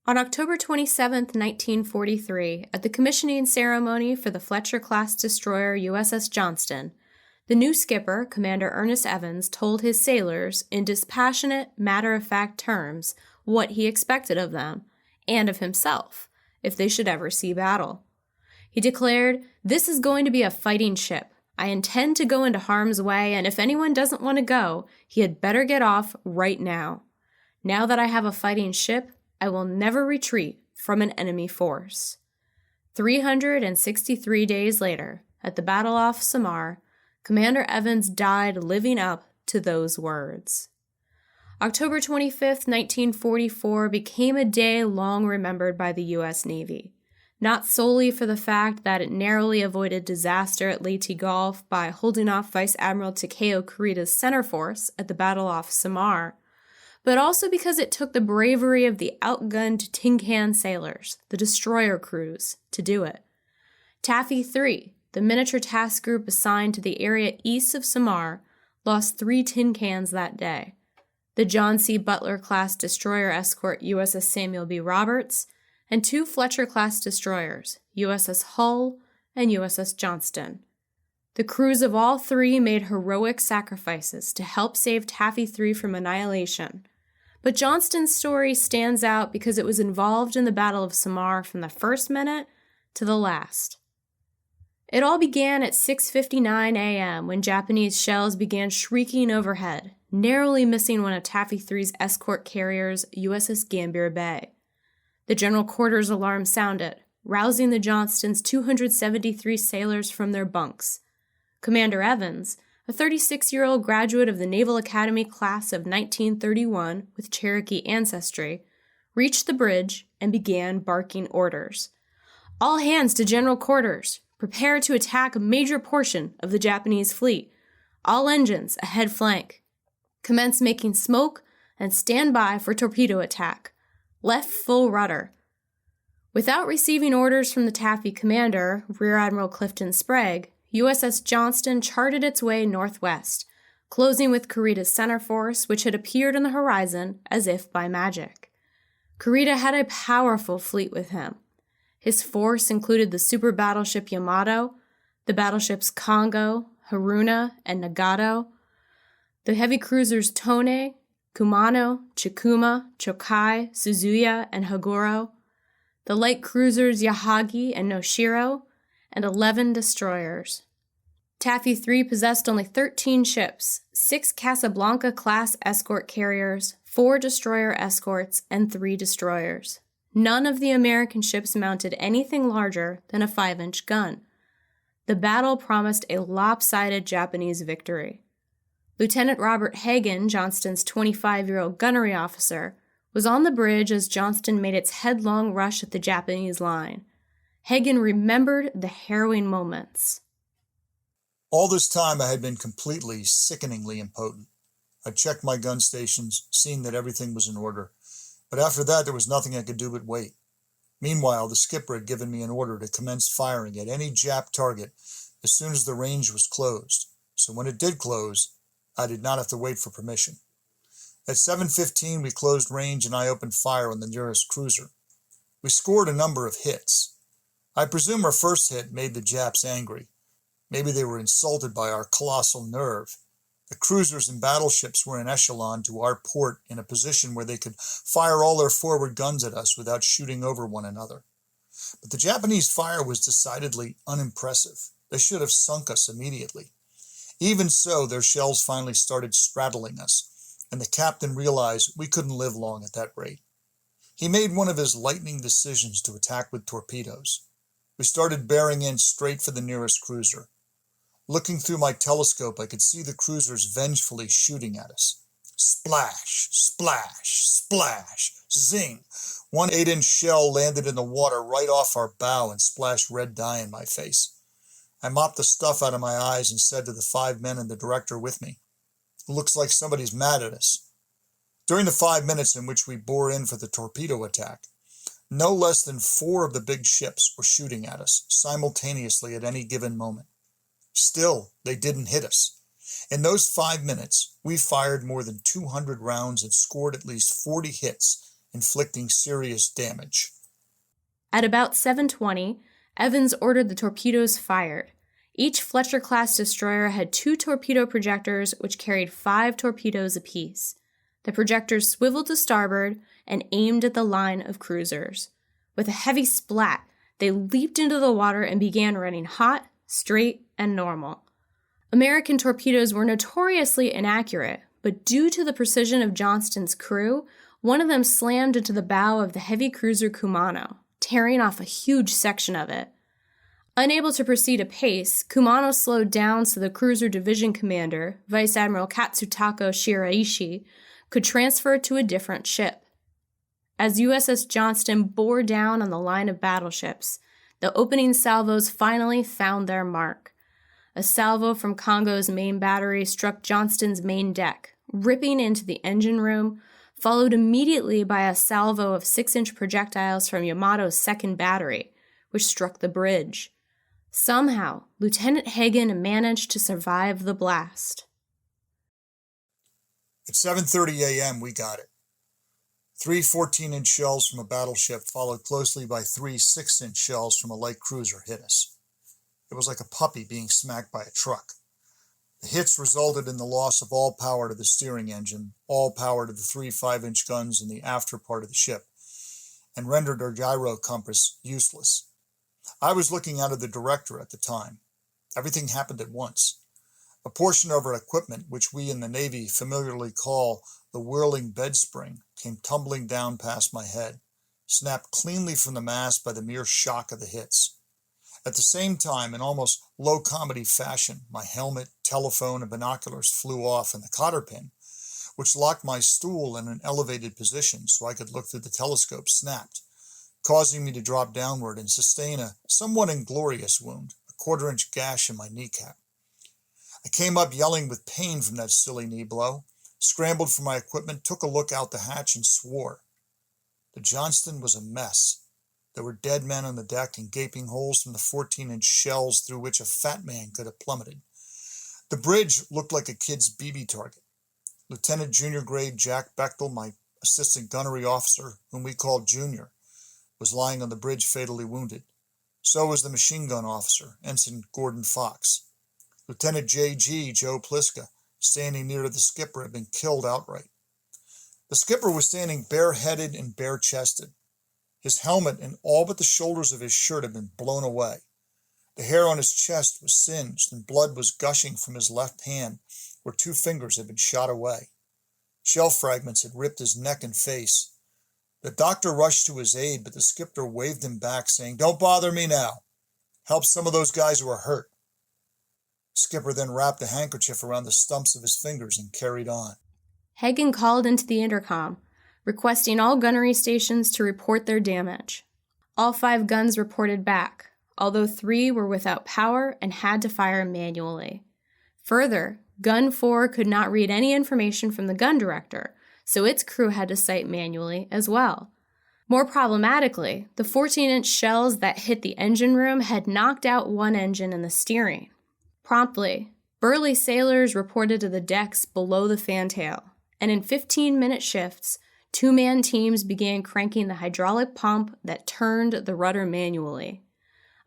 On October 27, 1943, at the commissioning ceremony for the Fletcher-class destroyer USS Johnston, the new skipper, Commander Ernest Evans, told his sailors, in dispassionate, matter-of-fact terms, what he expected of them, and of himself, if they should ever see battle. He declared, "This is going to be a fighting ship. I intend to go into harm's way, and if anyone doesn't want to go, he had better get off right now. Now that I have a fighting ship, I will never retreat from an enemy force." 363 days later, at the Battle of Samar, Commander Evans died living up to those words. October 25, 1944 became a day long remembered by the U.S. Navy, not solely for the fact that it narrowly avoided disaster at Leyte Gulf by holding off Vice Admiral Takeo Kurita's center force at the Battle of Samar, but also because it took the bravery of the outgunned tin can sailors, the destroyer crews, to do it. Taffy 3, the miniature task group assigned to the area east of Samar, lost 3 tin cans that day. The John C. Butler-class destroyer escort USS Samuel B. Roberts, and 2 Fletcher-class destroyers, USS Hull and USS Johnston. The crews of all 3 made heroic sacrifices to help save Taffy 3 from annihilation. But Johnston's story stands out because it was involved in the Battle of Samar from the first minute to the last. It all began at 6:59 a.m. when Japanese shells began shrieking overhead, narrowly missing one of Taffy 3's escort carriers, USS Gambier Bay. The general quarters alarm sounded, rousing the Johnston's 273 sailors from their bunks. Commander Evans, a 36-year-old graduate of the Naval Academy class of 1931 with Cherokee ancestry, reached the bridge and began barking orders. "All hands to general quarters. Prepare to attack a major portion of the Japanese fleet. All engines ahead flank. Commence making smoke and stand by for torpedo attack. Left full rudder." Without receiving orders from the Taffy commander, Rear Admiral Clifton Sprague, USS Johnston charted its way northwest, closing with Kurita's center force, which had appeared on the horizon as if by magic. Kurita had a powerful fleet with him. His force included the super battleship Yamato, the battleships Kongo, Haruna, and Nagato, the heavy cruisers Tone, Kumano, Chikuma, Chokai, Suzuya, and Haguro, the light cruisers Yahagi and Noshiro, and 11 destroyers. Taffy 3 possessed only 13 ships, 6 Casablanca-class escort carriers, 4 destroyer escorts, and 3 destroyers. None of the American ships mounted anything larger than a 5-inch gun. The battle promised a lopsided Japanese victory. Lieutenant Robert Hagen, Johnston's 25-year-old gunnery officer, was on the bridge as Johnston made its headlong rush at the Japanese line. Hagen remembered the harrowing moments. All this time I had been completely, sickeningly impotent. I checked my gun stations, seeing that everything was in order. But after that, there was nothing I could do but wait. Meanwhile, the skipper had given me an order to commence firing at any Jap target as soon as the range was closed. So when it did close, I did not have to wait for permission. At 7:15, we closed range and I opened fire on the nearest cruiser. We scored a number of hits. I presume our first hit made the Japs angry. Maybe they were insulted by our colossal nerve. The cruisers and battleships were in echelon to our port in a position where they could fire all their forward guns at us without shooting over one another. But the Japanese fire was decidedly unimpressive. They should have sunk us immediately. Even so, their shells finally started straddling us, and the captain realized we couldn't live long at that rate. He made one of his lightning decisions to attack with torpedoes. We started bearing in straight for the nearest cruiser. Looking through my telescope, I could see the cruisers vengefully shooting at us. Splash, splash, splash, zing. One 8-inch shell landed in the water right off our bow and splashed red dye in my face. I mopped the stuff out of my eyes and said to the 5 men and the director with me, "It looks like somebody's mad at us." During the 5 minutes in which we bore in for the torpedo attack, no less than 4 of the big ships were shooting at us simultaneously at any given moment. Still, they didn't hit us. In those 5 minutes, we fired more than 200 rounds and scored at least 40 hits inflicting serious damage. At about 7:20, Evans ordered the torpedoes fired. Each Fletcher-class destroyer had 2 torpedo projectors which carried 5 torpedoes apiece. The projectors swiveled to starboard and aimed at the line of cruisers. With a heavy splat, they leaped into the water and began running hot, straight, and normal. American torpedoes were notoriously inaccurate, but due to the precision of Johnston's crew, one of them slammed into the bow of the heavy cruiser Kumano, tearing off a huge section of it. Unable to proceed apace, Kumano slowed down so the cruiser division commander, Vice Admiral Katsutaka Shiraishi, could transfer to a different ship. As USS Johnston bore down on the line of battleships, the opening salvos finally found their mark. A salvo from Congo's main battery struck Johnston's main deck, ripping into the engine room, followed immediately by a salvo of 6-inch projectiles from Yamato's second battery, which struck the bridge. Somehow, Lieutenant Hagen managed to survive the blast. At 7:30 a.m., we got it. 3 14-inch shells from a battleship, followed closely by 3 6-inch shells from a light cruiser, hit us. It was like a puppy being smacked by a truck. The hits resulted in the loss of all power to the steering engine, all power to the 3 5-inch guns in the after part of the ship, and rendered our gyro compass useless. I was looking out of the director at the time. Everything happened at once. A portion of our equipment, which we in the Navy familiarly call the whirling bed spring, came tumbling down past my head, snapped cleanly from the mast by the mere shock of the hits. At the same time, in almost low-comedy fashion, my helmet, telephone, and binoculars flew off, and the cotter pin, which locked my stool in an elevated position so I could look through the telescope, snapped, causing me to drop downward and sustain a somewhat inglorious wound, a 1/4-inch gash in my kneecap. I came up yelling with pain from that silly knee blow, scrambled for my equipment, took a look out the hatch, and swore. The Johnston was a mess. There were dead men on the deck and gaping holes from the 14-inch shells through which a fat man could have plummeted. The bridge looked like a kid's BB target. Lieutenant Junior Grade Jack Bechtel, my assistant gunnery officer, whom we called Junior, was lying on the bridge fatally wounded. So was the machine gun officer, Ensign Gordon Fox. Lieutenant J.G. Joe Pliska, standing near the skipper, had been killed outright. The skipper was standing bareheaded and bare-chested. His helmet and all but the shoulders of his shirt had been blown away. The hair on his chest was singed, and blood was gushing from his left hand, where 2 fingers had been shot away. Shell fragments had ripped his neck and face. The doctor rushed to his aid, but the skipper waved him back, saying, "Don't bother me now. Help some of those guys who are hurt." The skipper then wrapped a handkerchief around the stumps of his fingers and carried on. Hagen called into the intercom, requesting all gunnery stations to report their damage. All 5 guns reported back, although 3 were without power and had to fire manually. Further, Gun 4 could not read any information from the gun director, so its crew had to sight manually as well. More problematically, the 14-inch shells that hit the engine room had knocked out one engine and the steering. Promptly, burly sailors reported to the decks below the fantail, and in 15-minute shifts, 2-man teams began cranking the hydraulic pump that turned the rudder manually.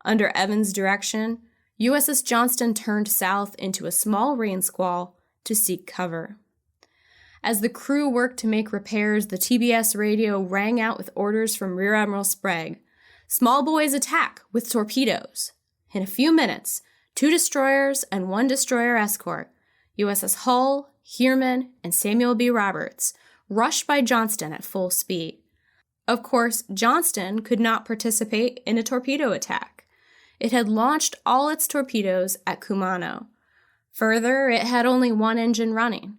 Under Evans' direction, USS Johnston turned south into a small rain squall to seek cover. As the crew worked to make repairs, the TBS radio rang out with orders from Rear Admiral Sprague. "Small boys attack with torpedoes." In a few minutes, 2 destroyers and 1 destroyer escort, USS Hull, Heerman, and Samuel B. Roberts, rushed by Johnston at full speed. Of course, Johnston could not participate in a torpedo attack. It had launched all its torpedoes at Kumano. Further, it had only 1 engine running.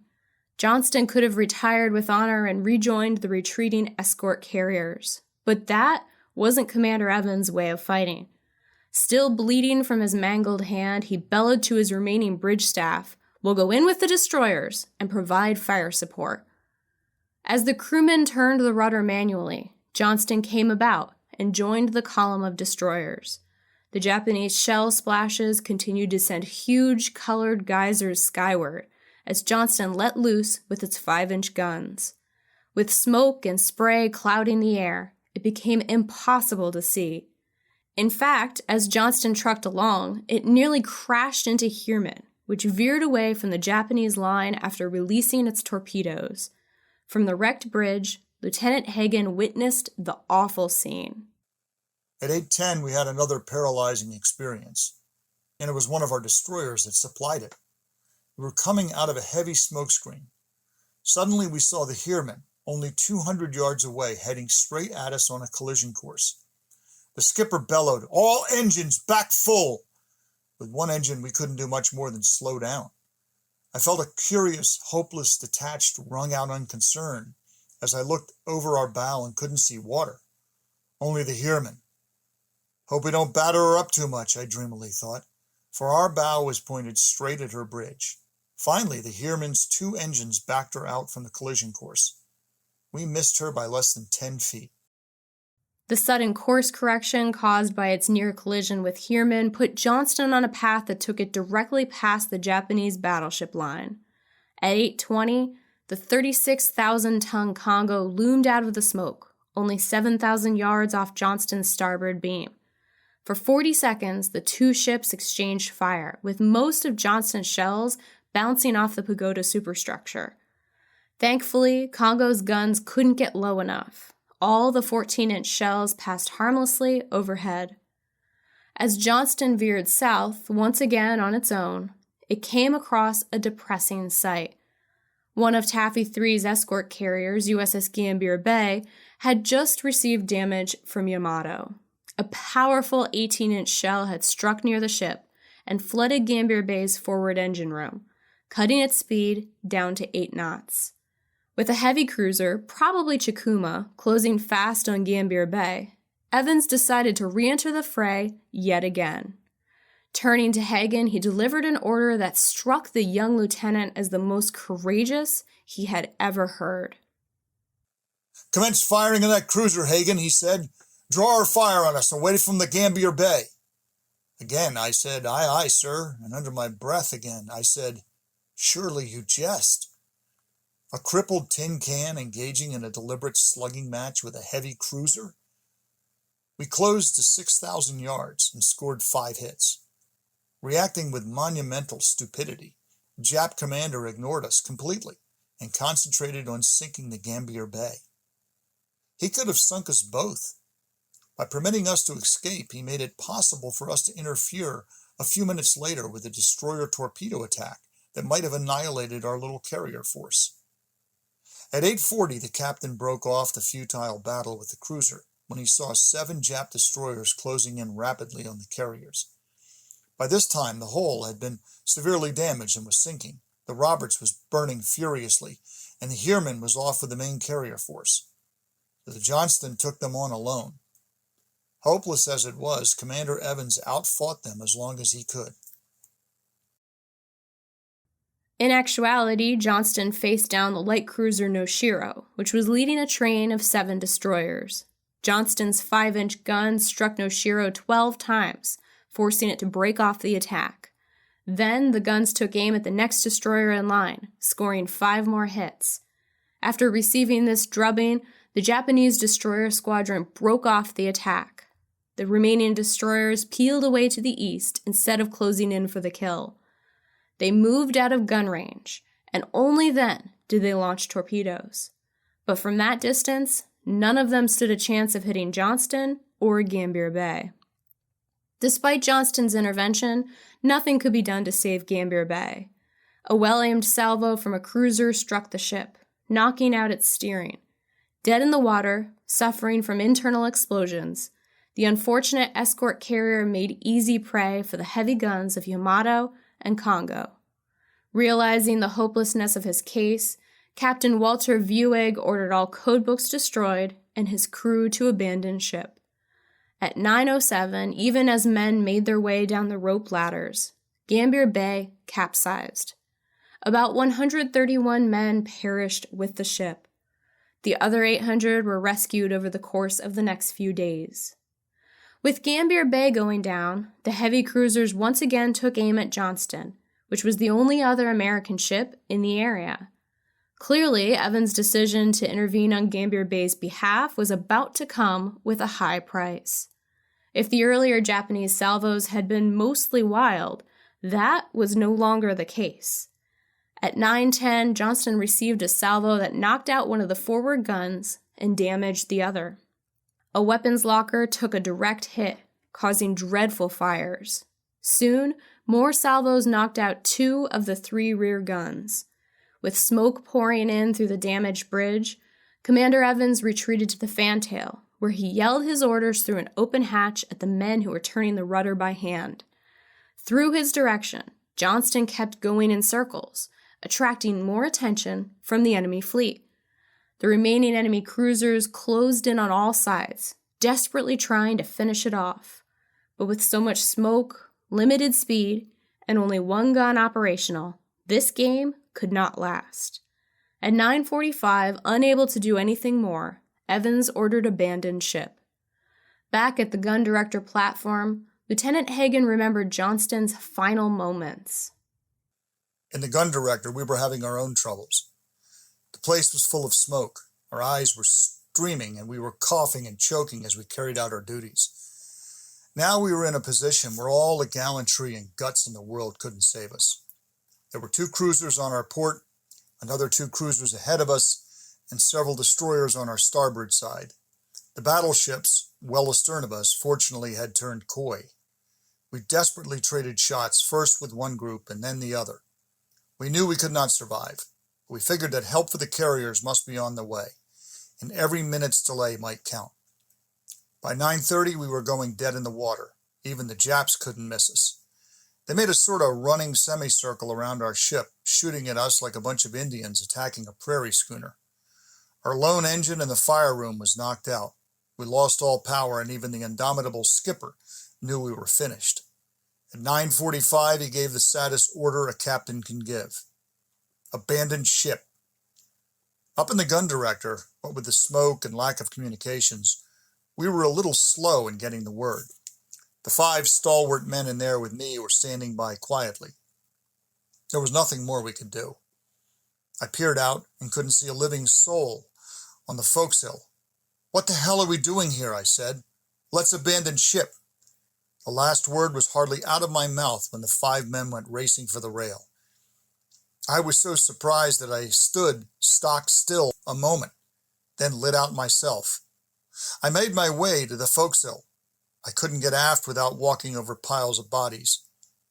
Johnston could have retired with honor and rejoined the retreating escort carriers. But that wasn't Commander Evans' way of fighting. Still bleeding from his mangled hand, he bellowed to his remaining bridge staff, "We'll go in with the destroyers and provide fire support." As the crewmen turned the rudder manually, Johnston came about and joined the column of destroyers. The Japanese shell splashes continued to send huge colored geysers skyward as Johnston let loose with its 5-inch guns. With smoke and spray clouding the air, it became impossible to see. In fact, as Johnston trucked along, it nearly crashed into Heermann, which veered away from the Japanese line after releasing its torpedoes. From the wrecked bridge, Lieutenant Hagen witnessed the awful scene. At 8:10, we had another paralyzing experience, and it was one of our destroyers that supplied it. We were coming out of a heavy smoke screen. Suddenly, we saw the Heermann, only 200 yards away, heading straight at us on a collision course. The skipper bellowed, "All engines back full!" With one engine, we couldn't do much more than slow down. I felt a curious, hopeless, detached, wrung-out unconcern as I looked over our bow and couldn't see water. Only the Heermann. Hope we don't batter her up too much, I dreamily thought, for our bow was pointed straight at her bridge. Finally, the Heermann's 2 engines backed her out from the collision course. We missed her by less than 10 feet. The sudden course correction caused by its near collision with Heermann put Johnston on a path that took it directly past the Japanese battleship line. At 8:20, the 36,000-ton Congo loomed out of the smoke, only 7,000 yards off Johnston's starboard beam. For 40 seconds, the 2 ships exchanged fire, with most of Johnston's shells bouncing off the pagoda superstructure. Thankfully, Congo's guns couldn't get low enough. All the 14-inch shells passed harmlessly overhead. As Johnston veered south, once again on its own, it came across a depressing sight. One of Taffy 3's escort carriers, USS Gambier Bay, had just received damage from Yamato. A powerful 18-inch shell had struck near the ship and flooded Gambier Bay's forward engine room, cutting its speed down to 8 knots. With a heavy cruiser, probably Chikuma, closing fast on Gambier Bay, Evans decided to re-enter the fray yet again. Turning to Hagen, he delivered an order that struck the young lieutenant as the most courageous he had ever heard. "Commence firing on that cruiser, Hagen," he said. "Draw her fire on us away from the Gambier Bay." Again, I said, "Aye, aye, sir," and under my breath again, I said, "Surely you jest." A crippled tin can engaging in a deliberate slugging match with a heavy cruiser? We closed to 6,000 yards and scored 5 hits. Reacting with monumental stupidity, Jap commander ignored us completely and concentrated on sinking the Gambier Bay. He could have sunk us both. By permitting us to escape, he made it possible for us to interfere a few minutes later with a destroyer torpedo attack that might have annihilated our little carrier force. At 8:40, the captain broke off the futile battle with the cruiser when he saw 7 Jap destroyers closing in rapidly on the carriers. By this time, the hull had been severely damaged and was sinking. The Roberts was burning furiously, and the Heermann was off with the main carrier force. So the Johnston took them on alone. Hopeless as it was, Commander Evans outfought them as long as he could. In actuality, Johnston faced down the light cruiser Noshiro, which was leading a train of 7 destroyers. Johnston's 5-inch gun struck Noshiro 12 times, forcing it to break off the attack. Then the guns took aim at the next destroyer in line, scoring 5 more hits. After receiving this drubbing, the Japanese destroyer squadron broke off the attack. The remaining destroyers peeled away to the east instead of closing in for the kill. They moved out of gun range, and only then did they launch torpedoes. But from that distance, none of them stood a chance of hitting Johnston or Gambier Bay. Despite Johnston's intervention, nothing could be done to save Gambier Bay. A well-aimed salvo from a cruiser struck the ship, knocking out its steering. Dead in the water, suffering from internal explosions, the unfortunate escort carrier made easy prey for the heavy guns of Yamato and Congo. Realizing the hopelessness of his case, Captain Walter Vueg ordered all codebooks destroyed and his crew to abandon ship. At 9:07, even as men made their way down the rope ladders, Gambier Bay capsized. About 131 men perished with the ship. The other 800 were rescued over the course of the next few days. With Gambier Bay going down, the heavy cruisers once again took aim at Johnston, which was the only other American ship in the area. Clearly, Evans' decision to intervene on Gambier Bay's behalf was about to come with a high price. If the earlier Japanese salvos had been mostly wild, that was no longer the case. At 9:10, Johnston received a salvo that knocked out one of the forward guns and damaged the other. A weapons locker took a direct hit, causing dreadful fires. Soon, more salvos knocked out 2 of the 3 rear guns. With smoke pouring in through the damaged bridge, Commander Evans retreated to the fantail, where he yelled his orders through an open hatch at the men who were turning the rudder by hand. Through his direction, Johnston kept going in circles, attracting more attention from the enemy fleet. The remaining enemy cruisers closed in on all sides, desperately trying to finish it off. But with so much smoke, limited speed, and only 1 gun operational, this game could not last. At 9:45, unable to do anything more, Evans ordered abandoned ship. Back at the gun director platform, Lieutenant Hagen remembered Johnston's final moments. In the gun director, we were having our own troubles. The place was full of smoke. Our eyes were streaming, and we were coughing and choking as we carried out our duties. Now we were in a position where all the gallantry and guts in the world couldn't save us. There were 2 cruisers on our port, another 2 cruisers ahead of us, and several destroyers on our starboard side. The battleships, well astern of us, fortunately had turned coy. We desperately traded shots, first with one group and then the other. We knew we could not survive. We figured that help for the carriers must be on the way, and every minute's delay might count. By 9:30, we were going dead in the water. Even the Japs couldn't miss us. They made a sort of running semicircle around our ship, shooting at us like a bunch of Indians attacking a prairie schooner. Our lone engine in the fire room was knocked out. We lost all power, and even the indomitable skipper knew we were finished. At 9:45, he gave the saddest order a captain can give. Abandon ship. Up in the gun director, what with the smoke and lack of communications, we were a little slow in getting the word. The 5 stalwart men in there with me were standing by quietly. There was nothing more we could do. I peered out and couldn't see a living soul on the forecastle. "What the hell are we doing here?" I said. "Let's abandon ship." The last word was hardly out of my mouth when the 5 men went racing for the rail. I was so surprised that I stood stock still a moment, then lit out myself. I made my way to the forecastle. I couldn't get aft without walking over piles of bodies,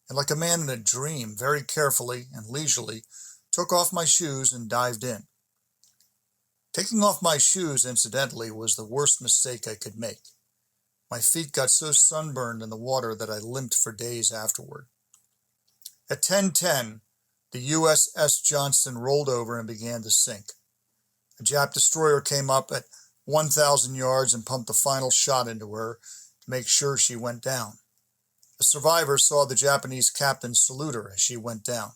and like a man in a dream, very carefully and leisurely, took off my shoes and dived in. Taking off my shoes, incidentally, was the worst mistake I could make. My feet got so sunburned in the water that I limped for days afterward. At 10:10, the USS Johnston rolled over and began to sink. A Jap destroyer came up at 1,000 yards and pumped the final shot into her to make sure she went down. A survivor saw the Japanese captain salute her as she went down.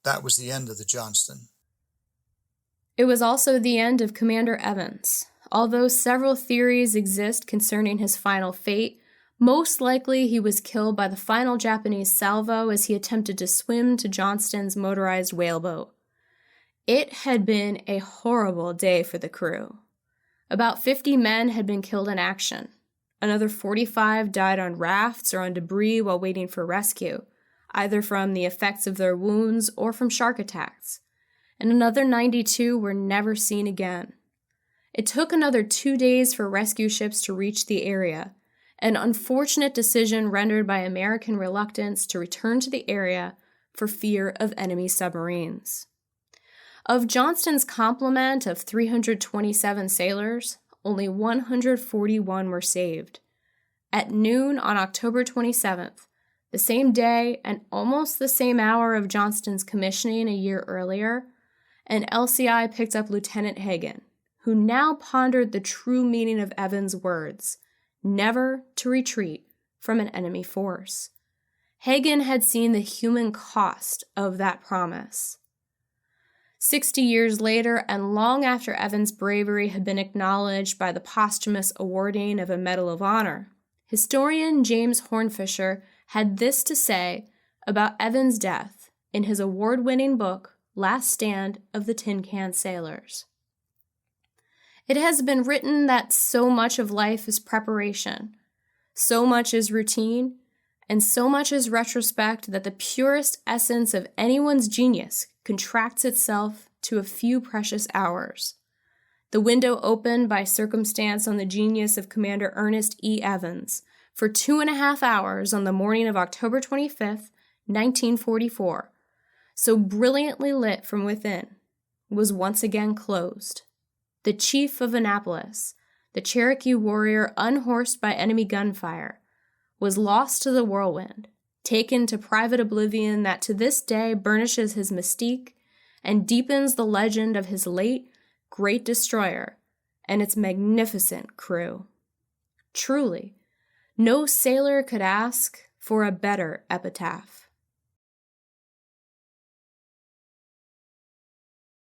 That was the end of the Johnston. It was also the end of Commander Evans. Although several theories exist concerning his final fate, most likely he was killed by the final Japanese salvo as he attempted to swim to Johnston's motorized whaleboat. It had been a horrible day for the crew. About 50 men had been killed in action. Another 45 died on rafts or on debris while waiting for rescue, either from the effects of their wounds or from shark attacks. And another 92 were never seen again. It took another 2 days for rescue ships to reach the area, an unfortunate decision rendered by American reluctance to return to the area for fear of enemy submarines. Of Johnston's complement of 327 sailors, only 141 were saved. At noon on October 27th, the same day and almost the same hour of Johnston's commissioning a year earlier, an LCI picked up Lieutenant Hagen, who now pondered the true meaning of Evans' words, never to retreat from an enemy force. Hagen had seen the human cost of that promise. 60 years later, and long after Evans' bravery had been acknowledged by the posthumous awarding of a Medal of Honor, historian James Hornfisher had this to say about Evans' death in his award-winning book, last stand of the tin can sailors. It has been written that so much of life is preparation, so much is routine, and so much is retrospect that the purest essence of anyone's genius contracts itself to a few precious hours. The window opened by circumstance on the genius of Commander Ernest E. Evans for 2.5 hours on the morning of October 25th, 1944, so brilliantly lit from within, was once again closed. The chief of Annapolis, the Cherokee warrior unhorsed by enemy gunfire, was lost to the whirlwind, taken to private oblivion that to this day burnishes his mystique and deepens the legend of his late, great destroyer and its magnificent crew. Truly, no sailor could ask for a better epitaph.